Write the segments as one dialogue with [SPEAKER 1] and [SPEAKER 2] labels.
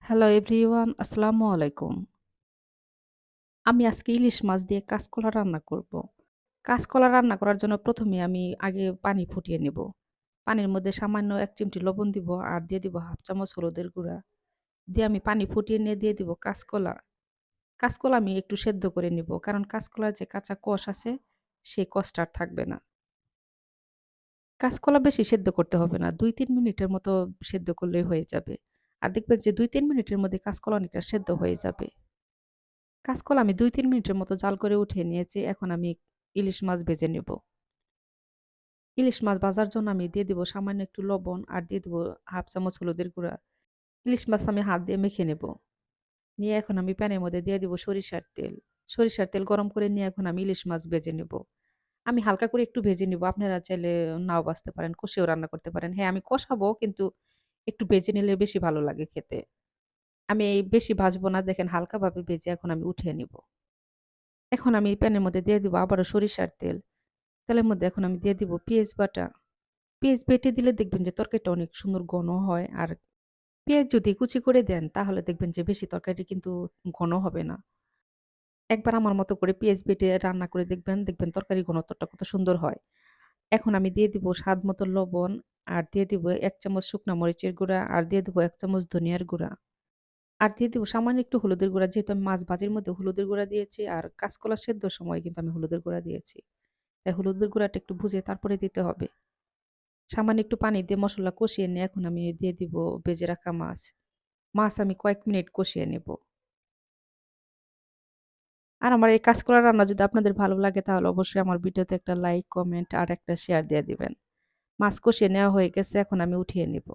[SPEAKER 1] Hello everyone, আসসালামু আলাইকুম। আমি আজকে ইলিশ মাছ দিয়ে কাঁচকলা রান্না করব। কাঁচকলা রান্না করার জন্য ১ম এ আমি আগে পানি ফুটিয়ে নেব। পানির মধ্যে সামান্য ১ চিমটি লবণ দিব আর দিয়ে দিব ১/২ চামচ হলুদের গুঁড়া। দিয়ে আমি পানি ফুটিয়ে নিয়ে দিয়ে দিব কাঁচকলা। কাঁচকলা আমি একটু সেদ্ধ করে নিব। কারণ কাঁচকলার যে কাঁচা কষ আছে, সেই কষটা আর থাকবে না। কাঁচকলা বেশি সেদ্ধ করতে হবে না। ২-৩ মিনিটের মতো সেদ্ধ করলেই হয়ে যাবে। আর দেখবেন যে ২-৩ মিনিটের মধ্যে কাঁচকলা অনেকটা সেদ্ধ হয়ে যাবে। কাঁচকলা আমি ২-৩ মিনিটের মতো জাল করে উঠিয়ে নিয়েছি। এখন আমি ইলিশ মাছ ভেজে নেব। ইলিশ মাছ ভাজার জন্য আমি দিয়ে দিব সামান্য একটু লবণ আর দিয়ে দিব ১/২ চামচ হলুদের গুঁড়া। ইলিশ মাছ আমি হাত দিয়ে মেখে নেব। নিয়ে এখন আমি প্যানের মধ্যে দিয়ে দিব সরিষার তেল। সরিষার তেল গরম করে নিয়ে এখন আমি ইলিশ মাছ ভেজে নেব। আমি হালকা করে একটু ভেজে নিব। আপনারা চাইলে নাও ভাজতে পারেন, কষিয়েও রান্না করতে পারেন। হ্যাঁ, আমি কষাবো কিন্তু একটু ভেজে নিলে বেশি ভালো লাগে খেতে। আমি এই বেশি ভাজবো না। দেখেন হালকাভাবে ভেজে এখন আমি উঠিয়ে নিব। এখন আমি প্যানের মধ্যে দিয়ে দিব আবারও সরিষার তেল। তেলের মধ্যে এখন আমি দিয়ে দিব পেঁয়াজ বাটা। পেঁয়াজ বেটে দিলে দেখবেন যে তরকারিটা অনেক সুন্দর ঘন হয়। আর পেঁয়াজ যদি কুচি করে দেন তাহলে দেখবেন যে বেশি তরকারিটি কিন্তু ঘন হবে না। একবার আমার মতো করে পেঁয়াজ বেটে রান্না করে দেখবেন, দেখবেন তরকারির ঘনত্বটা কত সুন্দর হয়। এখন আমি দিয়ে দিব স্বাদ মতো লবণ আর দিয়ে দিব ১ চামচ শুকনা মরিচের গুঁড়া আর দিয়ে দিব ১ চামচ ধনিয়ার গুঁড়া। আর দিয়ে দিব সামান্য একটু হলুদের গুঁড়া যেহেতু আমি মাছ ভাজির মধ্যে হলুদের গুঁড়া দিয়েছি আর কাঁচকলা সেদ্ধর সময় কিন্তু আমি হলুদের গুঁড়া দিয়েছি। তাই হলুদের গুঁড়াটা একটু ভুজে তারপরে দিতে হবে। সামান্য একটু পানি দিয়ে মসলা কষিয়ে নিয়ে এখন আমি দিয়ে দিব ভেজে রাখা মাছ। মাছ আমি কয়েক মিনিট কষিয়ে নেব। আর আমার এই কাঁচকলা রান্না যদি আপনাদের ভালো লাগে তাহলে অবশ্যই আমার ভিডিওতে একটা লাইক, কমেন্ট আর একটা শেয়ার দিয়ে দিবেন। মাছ কষিয়ে নেওয়া হয়ে গেছে এখন আমি উঠিয়ে নিব।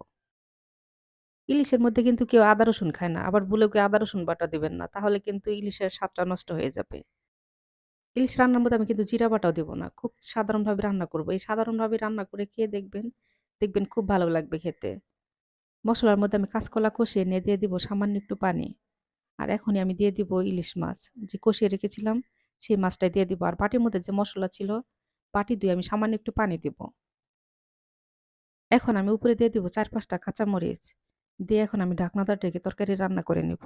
[SPEAKER 1] ইলিশের মধ্যে কিন্তু কেউ আদা রসুন খায় না। আবার ভুলেও কেউ আদা রসুন বাটা দিবেন না। তাহলে কিন্তু ইলিশের স্বাদটা নষ্ট হয়ে যাবে। ইলিশ রান্নার মধ্যে আমি কিন্তু জিরা বাটাও দিব না। খুব সাধারণভাবে রান্না করব। এই সাধারণভাবে রান্না করে খেয়ে দেখবেন, দেখবেন খুব ভালো লাগবে খেতে। মসলার মধ্যে আমি কাঁচকলা কষিয়ে নিয়ে দিয়ে দিব সামান্য একটু পানি। আর এখনই আমি দিয়ে দিব ইলিশ মাছ। যে কষিয়ে রেখেছিলাম সেই মাছটাই দিয়ে দিব। আর বাটির মধ্যে যে মসলা ছিল, বাটি ধুয়ে আমি সামান্য একটু পানি দিব। এখন আমি উপরে দিয়ে দিব ৪-৫ টা কাঁচামরিচ। দিয়ে এখন আমি ঢাকনাটা ঢেকে তরকারি রান্না করে নিব।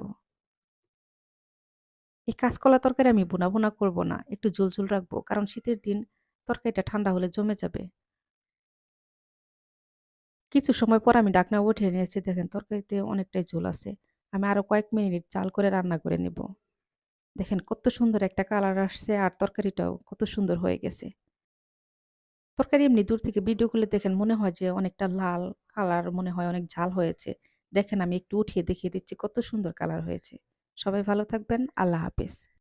[SPEAKER 1] এই কাঁচকলা তরকারি আমি ভুনা, ভুনা করব না। একটু ঝোল, ঝোল রাখবো। কারণ শীতের দিন তরকারিটা ঠান্ডা হলে জমে যাবে। কিছু সময় পর আমি ঢাকনা উঠিয়ে নিয়েছি। দেখেন তরকারিতে অনেকটাই ঝোল আছে। আমি আরো কয়েক মিনিট জাল করে রান্না করে নেব। দেখেন কত সুন্দর একটা কালার আসছে আর তরকারিটাও কত সুন্দর হয়ে গেছে। তরকারি এমনি দূর থেকে ভিডিও করলে দেখেন মনে হয় যে অনেকটা লাল কালার মনে হয় অনেক ঝাল হয়েছে। দেখেন আমি একটু উঠিয়ে দেখিয়ে দিচ্ছি কত সুন্দর কালার হয়েছে। সবাই ভালো থাকবেন। আল্লাহ হাফেজ।